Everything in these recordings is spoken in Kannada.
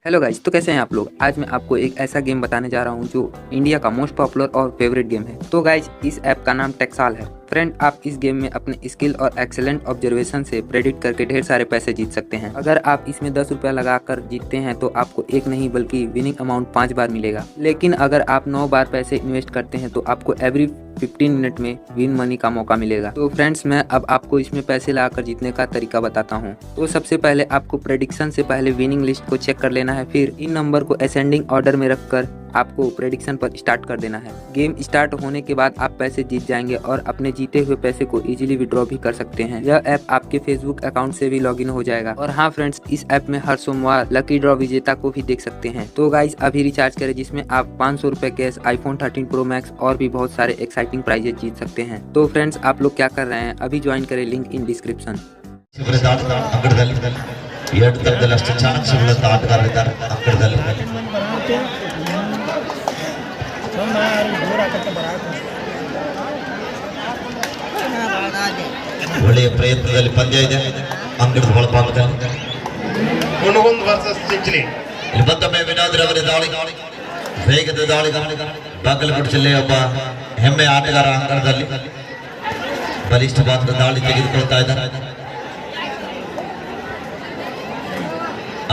हेलो गाइस, तो कैसे हैं आप लोग। आज मैं आपको एक ऐसा गेम बताने जा रहा हूं जो इंडिया का मोस्ट पॉपुलर और फेवरेट गेम है। तो गाइस, इस ऐप का नाम टेक्साल है। फ्रेंड, आप इस गेम में अपने स्किल और एक्सेलेंट ऑब्जर्वेशन से प्रेडिक्ट करके ढेर सारे पैसे जीत सकते हैं। अगर आप इसमें 10 रुपया लगाकर जीतते हैं तो आपको एक नहीं बल्कि विनिंग अमाउंट 5 बार मिलेगा। लेकिन अगर आप 9 बार पैसे इन्वेस्ट करते हैं तो आपको एवरी 15 मिनट में विन मनी का मौका मिलेगा। तो फ्रेंड्स, मैं अब आपको इसमें पैसे लगाकर जीतने का तरीका बताता हूँ। तो सबसे पहले आपको प्रेडिक्शन से पहले विनिंग लिस्ट को चेक कर लेना है। फिर इन नंबर को असेंडिंग ऑर्डर में रखकर आपको प्रेडिक्शन पर स्टार्ट कर देना है। गेम स्टार्ट होने के बाद आप पैसे जीत जाएंगे और अपने जीते हुए पैसे को इजीली विड्रॉ भी कर सकते हैं। यह ऐप आपके फेसबुक अकाउंट से भी लॉगिन हो जाएगा। और हाँ फ्रेंड्स, इस ऐप में हर सोमवार लकी ड्रॉ विजेता को भी देख सकते हैं। तो गाइस, अभी रिचार्ज करें जिसमें आप 500 रुपए कैश, iPhone 13 Pro Max और भी बहुत सारे एक्साइटिंग प्राइजेस जीत सकते हैं। तो फ्रेंड्स, आप लोग क्या कर रहे हैं, अभी ज्वाइन करें, लिंक इन डिस्क्रिप्शन। ಒಳ್ಳೆಯ ಪ್ರಯತ್ನದಲ್ಲಿ ಪಂದ್ಯ ಇದೆ. ಅಂಗಡದ ಒಳಭಾಗದಲ್ಲಿ ಗುಣಗುಂದ್ ವರ್ಸಸ್ ಚಿಂಚಲಿ. ಇಲ್ಲಿ ಮತ್ತೊಮ್ಮೆ ವಿನೋದ್ ರವರ ದಾಳಿ, ವೇಗದ ದಾಳಿ. ಬಾಗಲಕೋಟೆ ಜಿಲ್ಲೆಯ ಒಬ್ಬ ಹೆಮ್ಮೆ ಆಟಗಾರ ಅಂಗಣದಲ್ಲಿ ಬಲಿಷ್ಠವಾದ ದಾಳಿ ತೆಗೆದುಕೊಳ್ತಾ ಇದ್ದಾರೆ.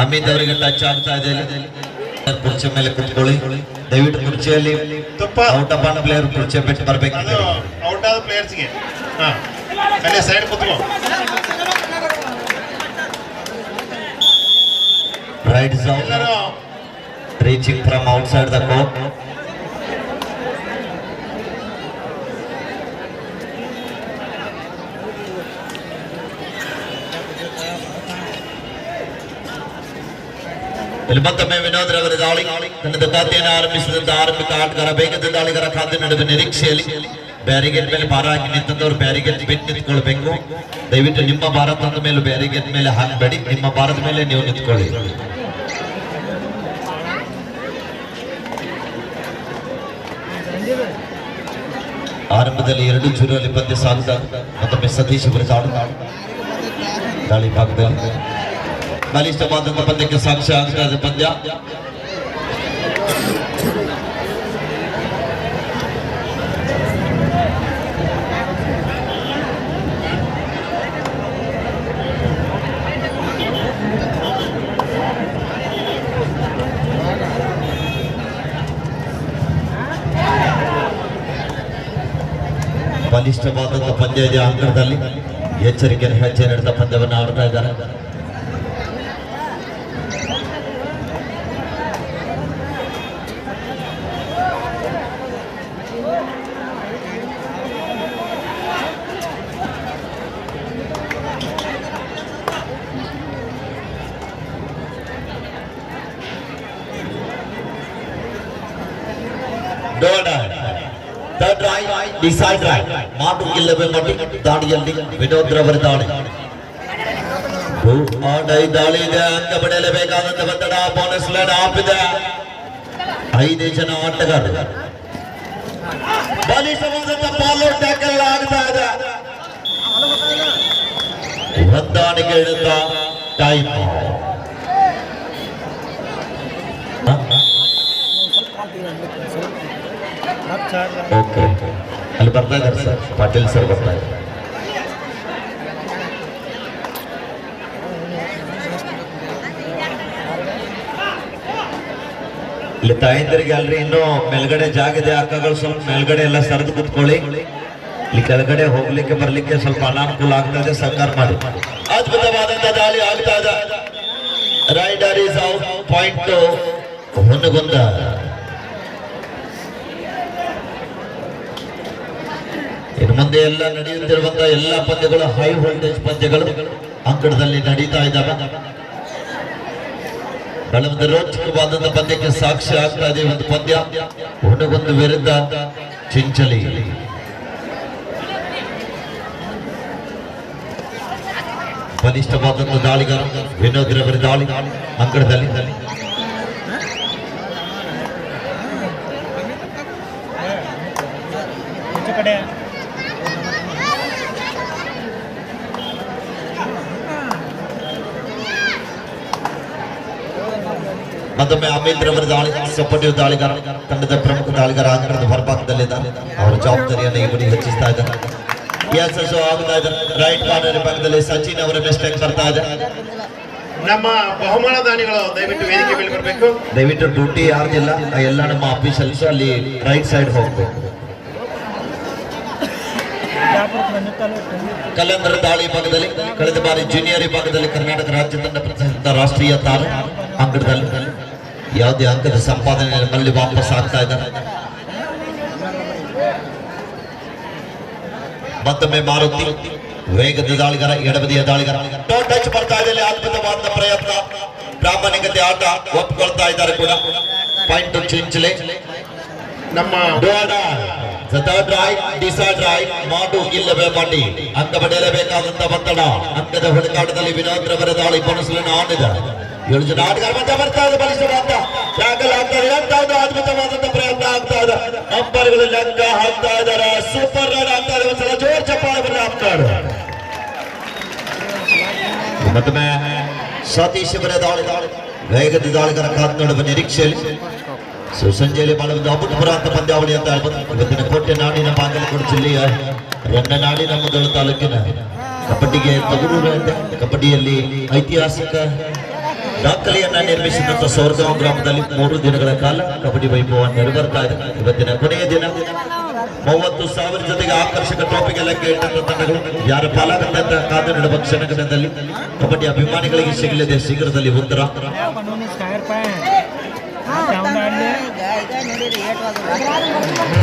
ಅಮಿತ್ ಅವರಿಗೆ ಟಚ್ ಆಗ್ತಾ ಇದೆ. ಕುರ್ಚಿ ಮೇಲೆ ಕುತ್ಕೊಳ್ಳಿ ದಯವಿಟ್ಟು. ಕುರ್ಚಿಯಲ್ಲಿ ಔಟ್ ಆಫ್ ಪ್ಲೇಯರ್ ಕುರ್ಚಿ ಬಿಟ್ಟು ಬರಬೇಕಿದೆ. ಔಟ್ ಆದ ಪ್ಲೇಯರ್ಸ್ಗೆ ಅಲ್ಲೇ ಸೈಡ್ ಕುತ್ಕೋ. Right zone reaching from outside the court. ಇಲ್ಲಿ ಮತ್ತೊಮ್ಮೆ ವಿನೋದ್ ರವರ ದಾಳಿ. ತನ್ನದ ಖಾತೆಯನ್ನು ಆರಂಭಿಸಿದಂತ ಆರಂಭಿಕ ಆಟಗಾರ ವೇಗದ ದಾಳಿಗಾರ ಖಾತೆ ನಡುವೆ ನಿರೀಕ್ಷೆಯಲ್ಲಿ ಬ್ಯಾರಿಗೇಡ್ ಮೇಲೆ ಭಾರ ಹಾಕಿ ನಿಂತವರು ಬ್ಯಾರಿಗೇಡ್ ಬಿಟ್ಟು ನಿಂತ್ಕೊಳ್ಬೇಕು. ದಯವಿಟ್ಟು ನಿಮ್ಮ ಭಾರ ತಂದ ಮೇಲೆ ಬ್ಯಾರಿಗೇಡ್ ಮೇಲೆ ಹಾಕಬೇಡಿ, ನಿಮ್ಮ ಭಾರದ ಮೇಲೆ ನೀವು ನಿಂತ್ಕೊಳ್ಳಿ. ಆರಂಭದಲ್ಲಿ 2-0 ಪಂದ್ಯ ಸಾಗುತ್ತ. ಮತ್ತೊಮ್ಮೆ ಸತೀಶ್ ದಾಳಿ ಭಾಗದಲ್ಲಿ ಬಲಿಷ್ಠವಾದಂತಹ ಪಂದ್ಯಕ್ಕೆ ಸಾಕ್ಷ್ಯ ಆಗ್ತಾ ಇದೆ ಪಂದ್ಯ. ಬಲಿಷ್ಠವಾದಂತಹ ಪಂದ್ಯ ಇದೆ. ಅಂಕಣದಲ್ಲಿ ಎಚ್ಚರಿಕೆಯನ್ನು ಹೆಜ್ಜೆ ನಡೆದ ಪಂದ್ಯವನ್ನು ಆಡ್ತಾ ಇದ್ದಾರೆ. ಥರ್ಡ್ ರೈಟ್, ಡಿಸೈಡ್ ರೈಟ್, ಮಾತು ಗೆಲ್ಲವೇ ಮಾಡಿ ದಾಳಿಯಲ್ಲಿ ವಿನೋದ್ ರವರ ದಾಳಿ. ದಾಳಿ ಇದೆ, ಅಂಕ ಪಡೆಯಲೇಬೇಕಾದಂತ ಒತ್ತಡ. ಬೋನಸ್ ಲೈನ್ ಆಫ್ ಇದೆ. 5 ಜನ ಆಟಗಾರರು. ಬಲಿಷ್ಠವಾದಂತ ಬಾಲ್ ಟ್ಯಾಕಲ್ ಆಗ್ತಾ ಇದೆ. ಹೊಂದಾಣಿಕೆ ಇಡುತ್ತ ಟೈಮ್. ಓಕೆ, ಅಲ್ಲಿ ಬರ್ತಾ ಇದ್ದಾರೆ ಸರ್, ಪಾಟೀಲ್ ಸರ್ ಬರ್ತಾ ಇದ್ದಾರೆ. ಇಲ್ಲಿ ತಾಯಂದಿರಿಗೆ ಅಲ್ರಿ ಇನ್ನೂ ಮೇಲ್ಗಡೆ ಜಾಗ ಇದೆ. ಅಕ್ಕಗಳು ಸ್ವಲ್ಪ ಮೇಲ್ಗಡೆ ಎಲ್ಲ ಸರಿದು ಕುತ್ಕೊಳ್ಳಿ. ಇಲ್ಲಿ ಕೆಳಗಡೆ ಹೋಗ್ಲಿಕ್ಕೆ ಬರ್ಲಿಕ್ಕೆ ಸ್ವಲ್ಪ ಅನಾನುಕೂಲ ಆಗ್ತಾ ಇದೆ, ಸಹಕಾರ ಮಾಡಿ. ಅದ್ಭುತವಾದಂತ ದಾಳಿ ಆಗ್ತಾ ಇದೆ. Raider is out. Point Honnagunda. ಇನ್ನು ಮುಂದೆ ಎಲ್ಲ ನಡೆಯುತ್ತಿರುವಂತಹ ಎಲ್ಲ ಪಂದ್ಯಗಳು ಹೈ ವೋಲ್ಟೇಜ್ ಪಂದ್ಯಗಳು ಅಂಕಣದಲ್ಲಿ ನಡೀತಾ ಇದ್ದಾವೆ. ಬಹಳ ಒಂದು ರೋಚಕವಾದಂತ ಪಂದ್ಯಕ್ಕೆ ಸಾಕ್ಷಿ ಆಗ್ತಾ ಇದೆ. ಒಂದು ಪಂದ್ಯ ಹೊನ್ನಗುಂದ ವಿರುದ್ಧ ಚಿಂಚಲಿ. ಬಲಿಷ್ಠವಾದಂತ ದಾಳಿಗಾರ ವಿನೋದ್ ರವರ ದಾಳಿ ಅಂಕಣದಲ್ಲಿ. ಮತ್ತೊಮ್ಮೆ ಅಮಿತ್ ರವರ ದಾಳಿ ಸಪೋರ್ಟಿವ್ ದಾಳಿಗಾರ ತಂಡದ ಪ್ರಮುಖ ದಾಳಿಗಾರ ಅಂಗಣದ ಹೊರಭಾಗದಲ್ಲಿದ್ದಾರೆ. ಅವರ ಜವಾಬ್ದಾರಿಯನ್ನು ಇವರಿಗೆ ಹೆಚ್ಚಿಸ್ತಾ ಇದ್ದಾರೆ. ಯಶಸ್ಸು ಆಗ್ತಾ ಇದ್ದಾರೆ. ರೈಟ್ ಕಾರ್ನರ್ ಭಾಗದಲ್ಲಿ ಸಚಿನ್ ಅವರ ಮಿಸ್ಟೇಕ್ ಬರ್ತಾ ಇದೆ. ನಮ್ಮ ಬಹುಮಾನ ದಾನಿಗಳು ದಯವಿಟ್ಟು ವೇದಿಕೆ ಮೇಲೆ ಬರಬೇಕು. ದಯವಿಟ್ಟು ಡ್ಯೂಟಿ ಯಾರ್ದಿಲ್ಲ ಎಲ್ಲ ನಮ್ಮ ಆಫೀಸಲ್ಸ್ ಅಲ್ಲಿ ರೈಟ್ ಸೈಡ್ ಹೋಗ್ಬೇಕು. ಕಲಂದರ ದಾಳಿ ಭಾಗದಲ್ಲಿ ಕಳೆದ ಬಾರಿ ಜೂನಿಯರ್ ವಿಭಾಗದಲ್ಲಿ ಕರ್ನಾಟಕ ರಾಜ್ಯ ತಂಡ ಪ್ರತಿನಿಧಿಸಿದ ರಾಷ್ಟ್ರೀಯ ತಾರೆ ಅಂಗಡದಲ್ಲಿ ಯಾವುದೇ ಅಂಕದ ಸಂಪಾದನೆ ಮಲ್ಲಿ ವಾಪಸ್ ಆಗ್ತಾ ಇದ್ದಾರೆ. ಮತ್ತೊಮ್ಮೆ ಮಾರುತಿ ವೇಗದ ದಾಳಿಗಾರ, ಎಡಬದಿಯ ದಾಳಿಗಾರ ಟಚ್ ಬರ್ತಾ ಇದೆ. ಅದ್ಭುತವಾದ ಪ್ರಯತ್ನ, ಪ್ರಾಮಾಣಿಕತೆ ಆಟ ಒಪ್ಪಿಕೊಳ್ತಾ ಇದ್ದಾರೆ ಕೂಡ. ಪಾಯಿಂಟ್ ಚಿಂಚಲೆ ನಮ್ಮ ಮಾಡು ಇಲ್ಲವೇ ಮಾಡಿ ಅಂಕ ಪಡೆಯಲೇಬೇಕಾದಂತ ಒತ್ತಡ. ಅಂಕದ ಹುಡುಕಾಟದಲ್ಲಿ ವಿನೋದ್ ರವರ ದಾಳಿ ಬೋನಸ್ಗಳನ್ನು ಆಡಿದ 7 ಜನ ಆಟಗಾರ ಮಧ್ಯ ಬರ್ತಾ ಇದೆ. ಬಲಿಷ್ಠವಾದ ಟ್ಯಾಕಲ್ ಆಗ್ತಾ ಇದೆ. ಅದ್ಭುತವಾದಂತ ಪ್ರಯತ್ನ ಆಗ್ತಾ ಇದೆ. ಅಂಪರ್ಗಳು ಲೆಕ್ಕ ಹಾಕ್ತಾ ಇದ್ದಾರೆ. ಸೂಪರ್ ರನ್ ಆಗ್ತಾ ಇದೆ. ಒಂದ್ಸಲ ಜೋರ್ ಚಪ್ಪಾಳೆ ಬರಲಿ ಆಗ್ತಾರೆ. ಮತ್ತೊಮ್ಮೆ ಸತೀಶ್ ಅವರ ದಾಳಿ ವೇಗದ ದಾಳಿಗಾರ ಕಾದು ನೋಡುವ ನಿರೀಕ್ಷೆಯಲ್ಲಿ ಸಂಜೆಯಲ್ಲಿ ಮಾಡುವುದು ಅಭೂತಪೂರ್ವ ಅಂತ ಪಂದ್ಯಾವಳಿ ಅಂತ ಹೇಳ್ಬೋದು. ಇವತ್ತಿನ ಕೋಟೆ ನಾಡಿನ ಬಾಗಲಕೋಟೆ ಜಿಲ್ಲೆಯ ರನ್ನನಾಡಿನ ಮೊದಲ ತಾಲೂಕಿನ ಕಬಡ್ಡಿಗೆ ತಗುರೂರು ಅಂತ ಕಬಡ್ಡಿಯಲ್ಲಿ ಐತಿಹಾಸಿಕ ದಾಖಲೆಯನ್ನ ನಿರ್ಮಿಸಿದಂತ ಸೌರಗಾಂವ್ ಗ್ರಾಮದಲ್ಲಿ 3 ದಿನಗಳ ಕಾಲ ಕಬಡ್ಡಿ ವೈಭವ ನೆರವೇರ್ತಾ ಇದೆ. ಇವತ್ತಿನ ಕೊನೆಯ ದಿನ 30,000 ಜೊತೆಗೆ ಆಕರ್ಷಕ ಟ್ರೋಫಿಗೆ ಲೆಕ್ಕ ಇಟ್ಟಂತ ತಂಡಗಳು ಯಾರ ಪಾಲಾಗುತ್ತೆ ಅಂತ ಕಾದು ನೀಡುವ ಕ್ಷಣದಲ್ಲಿ ಕಬಡ್ಡಿ ಅಭಿಮಾನಿಗಳಿಗೆ ಸಿಗಲಿದೆ ಶೀಘ್ರದಲ್ಲಿ ಉತ್ತರ.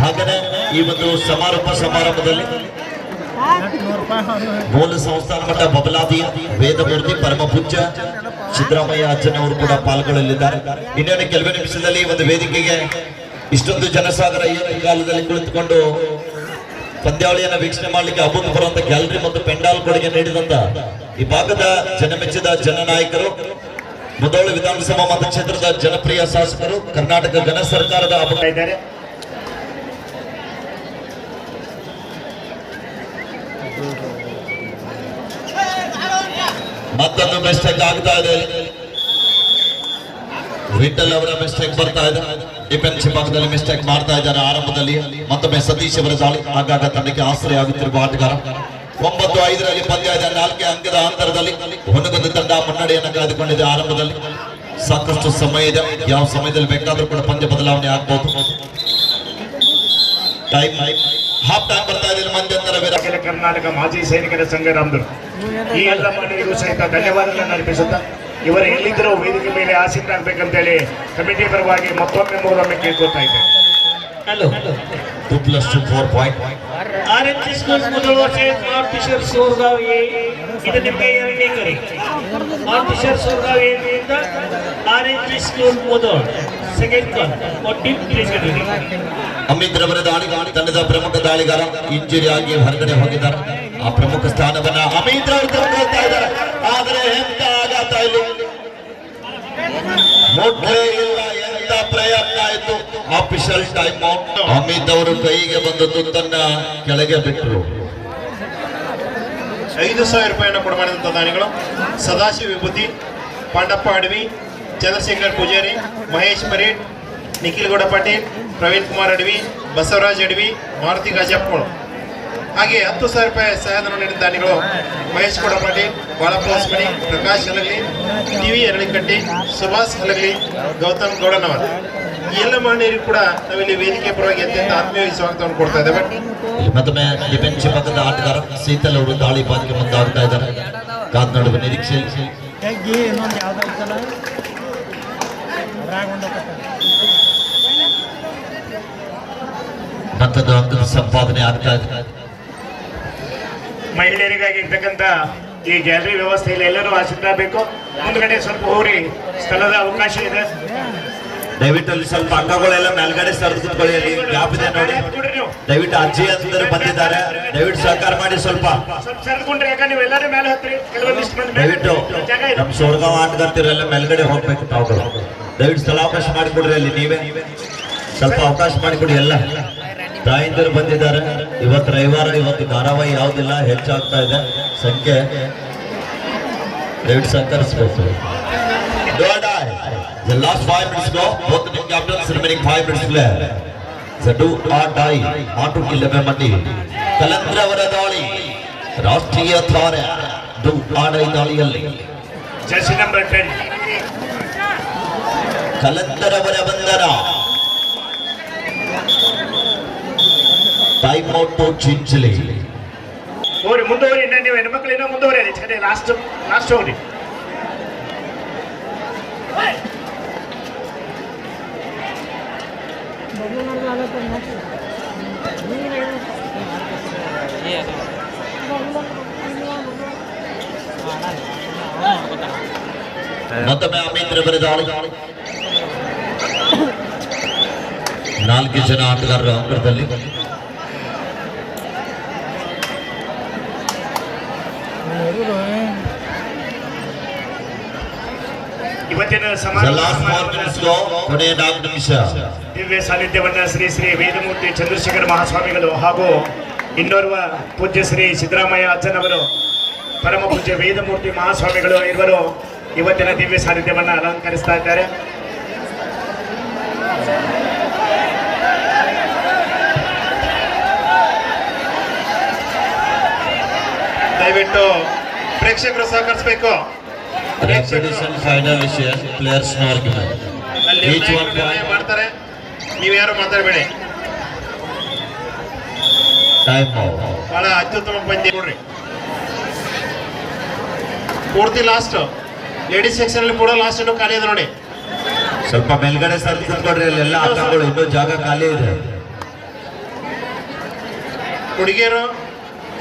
ಹಾಗೆಯೇ ಈ ಒಂದು ಸಮಾರಂಭದಲ್ಲಿ ಮೂಲ ಸಂಸ್ಥಾನ ಮಟ್ಟ ಬಬಲಾದಿ ವೇದಮೂರ್ತಿ ಪರಮ ಪೂಜ್ಯ ಸಿದ್ದರಾಮಯ್ಯ ಅಜ್ಜನವರು ಕೂಡ ಪಾಲ್ಗೊಳ್ಳಲಿದ್ದಾರೆ. ಇನ್ನೇನು ಕೆಲವೇ ನಿಮಿಷದಲ್ಲಿ ಒಂದು ವೇದಿಕೆಗೆ ಇಷ್ಟೊಂದು ಜನಸಾಗರ ಕಾಲದಲ್ಲಿ ಕುಳಿತುಕೊಂಡು ಪಂದ್ಯಾವಳಿಯನ್ನು ವೀಕ್ಷಣೆ ಮಾಡಲಿಕ್ಕೆ ಅಭೂತಪೂರ್ವ ಅಂತ ಗ್ಯಾಲರಿ ಮತ್ತು ಪೆಂಡಾಲ್ ಕೊಡುಗೆ ನೀಡಿದಂತ ಈ ಭಾಗದ ಜನಮೆಚ್ಚಿದ ಜನನಾಯಕರು, ಮುಧೋಳ ವಿಧಾನಸಭಾ ಮತಕ್ಷೇತ್ರದ ಜನಪ್ರಿಯ ಶಾಸಕರು, ಕರ್ನಾಟಕ ಘನ ಸರ್ಕಾರದ ಇದ್ದಾರೆ. ಮತ್ತೊಂದು ಮಿಸ್ಟೇಕ್ ಆಗ್ತಾ ಇದೆ. ವಿಠಲ್ ಅವರ ಮಿಸ್ಟೇಕ್ ಬರ್ತಾ ಇದೆ. ಡಿಫೆನ್ಸ್ ಭಾಗದಲ್ಲಿ ಮಿಸ್ಟೇಕ್ ಮಾಡ್ತಾ ಇದ್ದಾರೆ ಆರಂಭದಲ್ಲಿ. ಮತ್ತೊಮ್ಮೆ ಸತೀಶ್ ಅವರ ದಾಳಿ ಆಗಾಗ ತಂಡಕ್ಕೆ ಆಶ್ರಯ ಆಗುತ್ತಿರುವ ಆಟಗಾರ. 9-5 ಪಂದ್ಯ ಇದೆ. 4 ಅಂಕದ ಅಂತರದಲ್ಲಿ ಹೊನಗದ ತಂಡ ಮುನ್ನಡೆಯನ್ನು ಕಾಯ್ದುಕೊಂಡಿದೆ. ಆರಂಭದಲ್ಲಿ ಸಾಕಷ್ಟು ಸಮಯ ಇದೆ. ಯಾವ ಸಮಯದಲ್ಲಿ ಬೇಕಾದ್ರೂ ಕೂಡ ಪಂದ್ಯ ಬದಲಾವಣೆ ಆಗ್ಬಹುದು. ಹಾಫ್ ಟೈಮ್ ಬರ್ತಾ ಇದೆ. ಮಧ್ಯಂತರ ಕರ್ನಾಟಕ ಮಾಜಿ ಸೈನಿಕರ ಸಂಘ ರಾಮದುರ್ಗ ಈ ಎಲ್ಲ ಮಾನವರಿಗೂ ಸಹಿತ ಧನ್ಯವಾದಗಳನ್ನು ಅರ್ಪಿಸುತ್ತಾ ಇವರು ಎಲ್ಲಿದ್ದರೂ ವೇದಿಕೆ ಮೇಲೆ ಆಸೀನರಾಗಬೇಕಂತೇಳಿ ಕಮಿಟಿ ಪರವಾಗಿ ಮತ್ತೊಮ್ಮೆ ಮೂರೊಮ್ಮೆ ಕೇಳ್ಕೊತಾ ಇದ್ದೇನೆ. Hello 2+2 4 point. ಆರ್ಎಚ್ ಸ್ಕೂಲ್ ಮೊದಲ ಆಫೀಸರ್ ಸೋರ್ಗಾವ್ ಎ ಇದು ನಿಮಗೆ ಎರಡನೇ ಕರೆ. ಆಫೀಸರ್ ಸೋರ್ಗಾವ್ ಎ ಇಂದ ಆರ್ಎಚ್ ಸ್ಕೂಲ್ ಮೊದಲ ಸೆಕೆಂಡ್ ಕಾಲ್ ಒಟ್ಟಿ ಪ್ಲೇಸ್‌ಗಳಿದೆ. ಅಮಿತ್ ರವರ ದಾಳಿ ತಂಡದ ಪ್ರಮುಖ ದಾಳಿಗಾರ ಇಂಜುರಿ ಆಗಿ ಹೊರಗಡೆ ಹೋಗಿದ್ದಾರೆ. ಆ ಪ್ರಮುಖ ಸ್ಥಾನವನ್ನ ಅಮಿತ್ ರವರು ತೆಗೆದುಕೊಳ್ತಾ ಇದ್ದಾರೆ. ಆದರೆ ಎಂತ ಆಘಾತ ಇಲ್ಲಿ ಮೊದಲೇ ಇಲ್ಲ. ಎಂತ ಪ್ರಯತ್ನ ಆಯಿತು. Official time out. ಅಮಿತ್ ಅವರು ಕೈಗೆ ಬಂದ ತುತ್ತನ್ನ ಕೆಳಗೆ ಬಿಟ್ಟರು. 5,000 ರೂಪಾಯಿಯನ್ನು ಕೊಡಮಾಡಿದಂಥ ದಾನಿಗಳು ಸದಾಶಿವ ವಿಭೂತಿ, ಪಾಂಡಪ್ಪ ಅಡವಿ, ಚಂದ್ರಶೇಖರ್ ಪೂಜಾರಿ, ಮಹೇಶ್ ಪರೇಡ್, ನಿಖಿಲ್ ಗೌಡ ಪಾಟೀಲ್, ಪ್ರವೀಣ್ ಕುಮಾರ್ ಅಡವಿ, ಬಸವರಾಜ್ ಅಡವಿ, ಮಾರುತಿ ಗಾಜಪ್ಪಗಳು. ಹಾಗೆ 10,000 ರೂಪಾಯಿ ಸಹಾಯಧನ ನೀಡಿದ ದಾನಿಗಳು ಮಹೇಶ್ ಗೌಡ ಪಾಟೀಲ್, ಬಾಳಪ್ಪ ಹೊಸಮನಿ, ಪ್ರಕಾಶ್ ಹಲಗಲಿ, ಟಿವಿ ಎರಳಿಕಟ್ಟಿ, ಸುಭಾಷ್ ಹಲಗಲಿ, ಗೌತಮ್ ಗೌಡನವರ್. ಈ ಎಲ್ಲ ಮಹಿಳೆಯರಿಗೂ ಕೂಡ ನಾವಿಲ್ಲಿ ವೇದಿಕೆ ಪರವಾಗಿ ಅತ್ಯಂತ ಆತ್ಮೀಯ ಸ್ವಾಗತವನ್ನು ಕೊಡ್ತಾ ಇದ್ದೇವೆ. ಮತ್ತೊಮ್ಮೆ ಡಿಫೆನ್ಸ್ ಪಕ್ಕದ ಆಟಗಾರ ಶೀತಲ್ ಅವರು ದಾಳಿ ಬಾಗಿಗೆ ಮುಂದಾಗ್ತಾ ಇದ್ದಾರೆ. ಕಾದ್ ನೋಡುವ ನಿರೀಕ್ಷೆ. ಮತ್ತೊಂದು ಅಂಕದ ಸಂಪಾದನೆ ಆಗ್ತಾ ಇದೆ. ಮಹಿಳೆಯರಿಗಾಗಿ ಇರ್ತಕ್ಕಂಥ ಈ ಗ್ಯಾಲರಿ ವ್ಯವಸ್ಥೆಯಲ್ಲಿ ಎಲ್ಲರೂ ಆಸಕ್ತರಾಗಬೇಕು. ಮುಂದ್ಗಡೆ ಸ್ವಲ್ಪ ಹೋರಿ ಸ್ಥಳದ ಅವಕಾಶ ಇದೆ. ದಯವಿಟ್ಟು ಅಲ್ಲಿ ಸ್ವಲ್ಪ ಅಂಕಗಳೆಲ್ಲ ಮೇಲ್ಗಡೆ ಸರಿದು ಕುತ್ಕೊಳ್ಳಿ. ಅಲ್ಲಿ ಗ್ಯಾಪ್ ಇದೆ ನೋಡಿ. ದಯವಿಟ್ಟು ಅಜ್ಜಿ ಅಂತಂದ್ರೆ ಬಂದಿದ್ದಾರೆ. ದಯವಿಟ್ಟು ಸಹಕಾರ ಮಾಡಿ. ಸ್ವಲ್ಪ ಸರಿದುಕೊಂಡ್ರೆ ಯಾಕಂದ್ರೆ ನೀವು ಎಲ್ಲರೂ ಮೇಲೆ ಹತ್ತಿರಿ. ಕೆಲವೊಂದಿಷ್ಟು ಮಂದಿ ದಯವಿಟ್ಟು ನಮ್ಮ ಸೋರ್ಗಾಂವ್ ಆಟಗಾರ್ತಿರೆಲ್ಲ ಮೇಲ್ಗಡೆ ಹೋಗ್ಬೇಕು. ತಾವುಗಳು ದಯವಿಟ್ಟು ಸ್ಥಳಾವಕಾಶ ಮಾಡಿಕೊಡ್ರಿ. ಅಲ್ಲಿ ನೀವೇ ಸ್ವಲ್ಪ ಅವಕಾಶ ಮಾಡಿಕೊಡಿ. ಎಲ್ಲ ತಾಯಿಂದರು ಬಂದಿದ್ದಾರೆ. ಇವತ್ತು ರವಿವಾರ, ಇವತ್ತು ಧಾರಾವಾಹಿ ಯಾವುದಿಲ್ಲ, ಹೆಚ್ಚಾಗ್ತಾ ಇದೆ ಸಂಖ್ಯೆ. ದಯವಿಟ್ಟು ಸಹಕರಿಸಬೇಕು. The last 5 minutes go. Both the team captains remaining 5 minutes left. So do or die. Matu Kilabemati. Kalandravara Dali. Rashtriya Thara. Do or die Dali. Jersey number 10. Kalandravara Bandara. Time out to Chinchili. ಹೋರಿ ಮುಂದುವರಿ ನೀವು ಹೆಣ್ಮಕ್ಳಿನ ಮುಂದುವರಿಯಾలి ಚಕಡೆ ಲಾಸ್ಟ್ ಹೋಗ್ರಿ ಮತ್ತೊಮ್ಮೆ ಅಮಿತ್ ಬರೆದಾಳಿ 4 ಜನ ಆಟಗಾರರು ಅಂಕಣದಲ್ಲಿ. ಇವತ್ತಿನ The last 4 minutes go. ಕೊನೆಯ 4 ನಿಮಿಷ. ದಿವ್ಯ ಸಾನ್ನಿಧ್ಯವನ್ನ ಶ್ರೀ ಶ್ರೀ ವೇದಮೂರ್ತಿ ಚಂದ್ರಶೇಖರ ಮಹಾಸ್ವಾಮಿಗಳು ಹಾಗೂ ಇನ್ನೋರ್ವ ಪೂಜ್ಯ ಶ್ರೀ ಸಿದ್ದರಾಮಯ್ಯ ಅಜ್ಜನವರು ಪರಮ ಪೂಜ್ಯ ವೇದಮೂರ್ತಿ ಮಹಾಸ್ವಾಮಿಗಳು ಇವರು ಇವತ್ತಿನ ದಿವ್ಯ ಸಾನ್ನಿಧ್ಯವನ್ನ ಅಲಂಕರಿಸ್ತಾ ಇದ್ದಾರೆ. ದಯವಿಟ್ಟು ಪ್ರೇಕ್ಷಕರು ಸಹಕರಿಸಬೇಕು. Repetition final ವಿಷಯ players no argument. ಅಲ್ಲಿ Each one ನಿರ್ಣಯ ಮಾಡ್ತಾರೆ, ನೀವು ಯಾರು ಮಾತಾಡಬೇಡಿ. time out. ಬಹಳ ಅತ್ಯುತ್ತಮ ಪಂದ್ಯ ನೋಡ್ರಿ. ಪೂರ್ತಿ ಲಾಸ್ಟ್ ಲೇಡೀಸ್ ಸೆಕ್ಷನ್ ಅಲ್ಲಿ ಕೂಡ ಲಾಸ್ಟ್ ಇನ್ನು ಖಾಲಿ ಇದೆ ನೋಡಿ. ಸ್ವಲ್ಪ ಮೇಲ್ಗಡೆ ಸರ್ತಿ ತಂದ್ಕೊಡ್ರಿ, ಅಲ್ಲೆಲ್ಲ ಆಟಗಳು ಇನ್ನೂ ಜಾಗ ಖಾಲಿ ಇದೆ. ಹುಡುಗಿಯರು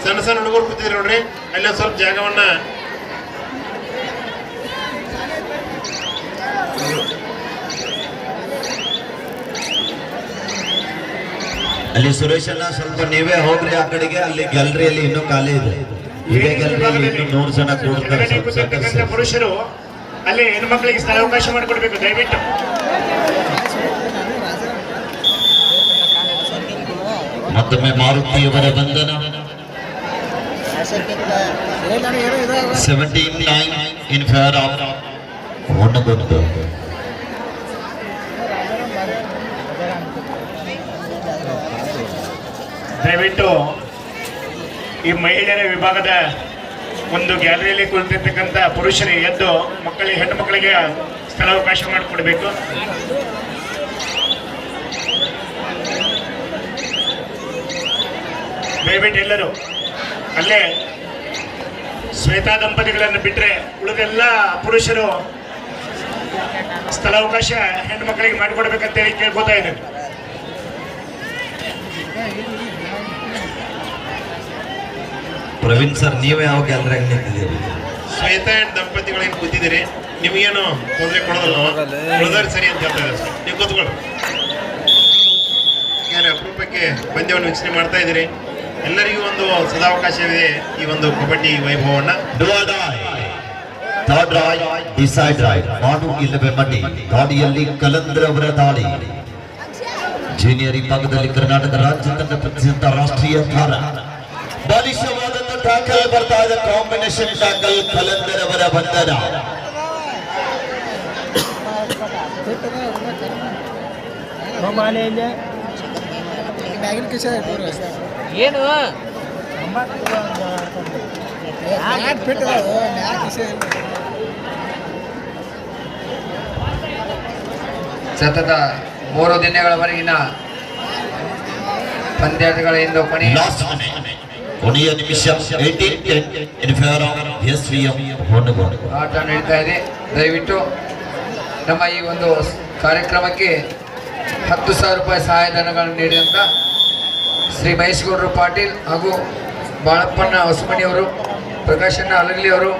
ಸಣ್ಣ ಸಣ್ಣ ಹುಡುಗರು ಕೂತಿದ್ರು ನೋಡ್ರಿ, ಅಲ್ಲೇ ಸ್ವಲ್ಪ ಜಾಗವನ್ನ ಅಲ್ಲಿ ಸುರೇಶ್ ಅಣ್ಣ ಸ್ವಲ್ಪ ನೀವೇ ಹೋಗ್ರಿ ಆ ಕಡೆಗೆ, ಅಲ್ಲಿ ಗ್ಯಾಲರಿಯಲ್ಲಿ ಇನ್ನೂ ಖಾಲಿ ಇದೆ. ಇದೇ ಗ್ಯಾಲರಿಯಲ್ಲಿ ಇನ್ನೂ 100 ಜನ ಕೂಡ್ತಾರೆ. ಕೂತಿರ್ತಕ್ಕಂಥ ಪುರುಷರು ಅಲ್ಲಿ ಹೆಣ್ಮಕ್ಳಿಗೆ ಸ್ಥಳ ಅವಕಾಶ ಮಾಡಿಕೊಡ್ಬೇಕು ದಯವಿಟ್ಟು. ಮತ್ತೊಮ್ಮೆ ಮಾರುತಿಯವರ ಬಂಧನ 17-9 in favor of Honnagundu. ದಯವಿಟ್ಟು ಈ ಮಹಿಳೆಯರ ವಿಭಾಗದ ಒಂದು ಗ್ಯಾಲರಿಯಲ್ಲಿ ಕುಳಿತಿರ್ತಕ್ಕಂಥ ಪುರುಷರಿಗೆ ಎದ್ದು ಹೆಣ್ಣು ಮಕ್ಕಳಿಗೆ ಸ್ಥಳಾವಕಾಶ ಮಾಡಿಕೊಡ್ಬೇಕು. ದಯವಿಟ್ಟು ಎಲ್ಲರೂ ಅಲ್ಲೇ ಶ್ವೇತಾ ದಂಪತಿಗಳನ್ನು ಬಿಟ್ಟರೆ ಉಳಿದೆಲ್ಲ ಪುರುಷರು ಸ್ಥಳಾವಕಾಶ ಹೆಣ್ಣು ಮಕ್ಕಳಿಗೆ ಮಾಡಿಕೊಡ್ಬೇಕಂತೇಳಿ ಕೇಳ್ಕೊತಾ ಇದ್ದೇನೆ. ಪ್ರವೀಣ್ ಸರ್, ನೀವೇ ಯಾವ ಗ್ಯಾಲರಿಯಾಗಿ ನಿಂತಿದ್ದೀರಿ? ಶ್ವೇತಾ ಅಂಡ್ ದಂಪತಿಗಳೇನು ಕೂತಿದ್ದೀರಿ, ನಿಮಗೇನು ತೊಂದರೆ ಕೊಡೋದಲ್ಲ, ಉಳಿದವ್ರು ಸರಿ ಅಂತ ಹೇಳ್ತಾ ಇದ್ದಾರೆ. ನೀವು ಕೂತ್ಕೊಳ್ಳಿ. ಯಾರು ಅಪರೂಪಕ್ಕೆ ಪಂದ್ಯವನ್ನು ವೀಕ್ಷಣೆ ಮಾಡ್ತಾ ಇದ್ದೀರಿ, ಎಲ್ಲರಿಗೂ ಒಂದು ಸದಾವಕಾಶವಿದೆ ಈ ಒಂದು ಕಬಡ್ಡಿ ವೈಭವನ್ನ. ಥರ್ಡ್ ರಾಯ್ ಡಿಸೈಡ್ ರಾಯ್ ಮಾಡು ಇಲ್ಲವೇ ಮಡಿ ಗಾಡಿಯಲ್ಲಿ ಕಲಂದ್ರವರ ದಾಳಿ. ಜೂನಿಯರ್ ವಿಭಾಗದಲ್ಲಿ ಕರ್ನಾಟಕ ರಾಜ್ಯ ತಂಡ ಪ್ರತಿಷ್ಠಿತ ರಾಷ್ಟ್ರೀಯ ತಾರ. ಬಲಿಷ್ಠವಾದಂತ ಟ್ಯಾಕಲ್ ಬರ್ತಾ ಇದೆ, ಕಾಂಬಿನೇಷನ್ ಟ್ಯಾಕಲ್. ಕಲಂದರವರ ಬಂಧನ. ಏನು ಸತತ 3 ದಿನಗಳವರೆಗಿನ ಪಂದ್ಯಾಟಗಳಿಂದ ಕೊನೆಯ ನಿಮಿಷ 18-10 in favor of SVM ಹೊನ್ನಗೋಡು. ಆಟ ನಡೀತಾ ಇದೆ. ದಯವಿಟ್ಟು ನಮ್ಮ ಈ ಒಂದು ಕಾರ್ಯಕ್ರಮಕ್ಕೆ 10,000 ರೂಪಾಯಿ ಸಹಾಯಧನಗಳನ್ನು ನೀಡಿದಂಥ ಶ್ರೀ ಮಹೇಶ್ ಗೌಡರು ಪಾಟೀಲ್ ಹಾಗೂ ಬಾಳಪ್ಪಣ್ಣ ಹೊಸಮಣಿಯವರು, ಪ್ರಕಾಶಣ್ಣ ಅಲಗಲಿ ಅವರು,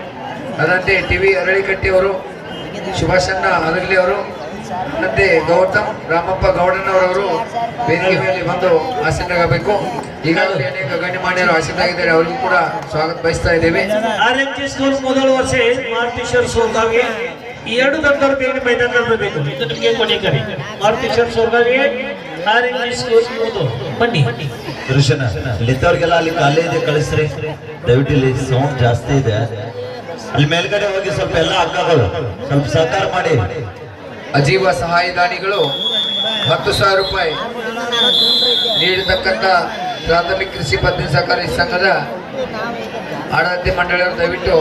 ಅದಂತೆ ಟಿ ವಿ ಅರಳಿಕಟ್ಟಿಯವರು, ಸುಭಾಷಣ್ಣ ಅಲಗಲಿ ಅವರು, ಮತ್ತೆ ಗೌತಮ್ ರಾಮಪ್ಪ ಗೌಡನವರವರು ವೇದಿಕೆ ಮೇಲೆ ಬಂದು ಆಸೀನರಾಗಬೇಕು. ಈಗಾಗಲೇ ಅನೇಕ ಗಣ್ಯಮಾನ್ಯರು ಆಸೀನರಾಗಿದ್ದಾರೆ, ಅವರಿಗೂ ಕೂಡ ಸ್ವಾಗತ ಬಯಸ್ತಾ ಇದ್ದೇವೆ. RMG ಸ್ಕೂಲ್ ಮೊದಲ ವರ್ಷ ಮಾರುತೀಶ್ವರ ಸೋರ್ಗಾವಿ ಈ 2 ತಂಡರು ಬೇರೆ ಮೈದಾನದಲ್ಲಿ ಬರಬೇಕು. ಇದು ನಿಮಗೆ ಕೊನೆ ಕರೆ. ಮಾರುತೀಶ್ವರ ಸೋರ್ಗಾವಿ RMG ಸ್ಕೂಲ್ ಮೊದಲು ಬನ್ನಿ. ದರ್ಶನ ಇಲ್ಲಿದ್ದವ್ರಿಗೆಲ್ಲ ಅಲ್ಲಿ ಕಾಲೇಜ್ ಕಳಿಸ್ರಿ ದಯವಿಟ್ಟು. ಇಲ್ಲಿ ಸೌಂಡ್ ಜಾಸ್ತಿ ಇದೆ, ಅಲ್ಲಿ ಮೇಲ್ಗಡೆ ಹೋಗಿ ಸ್ವಲ್ಪ ಎಲ್ಲ ಅಕ್ಕಗಳು ಸ್ವಲ್ಪ ಸಹಕಾರ ಮಾಡಿ. ಅಜೀವ ಸಹಾಯದಾನಿಗಳು 10,000 ರೂಪಾಯಿ ನೀಡತಕ್ಕಂಥ ಪ್ರಾಥಮಿಕ ಕೃಷಿ ಪತ್ತಿನ ಸಹಕಾರಿ ಸಂಘದ ಆಡಳಿತ ಮಂಡಳಿಯವರು ದಯವಿಟ್ಟು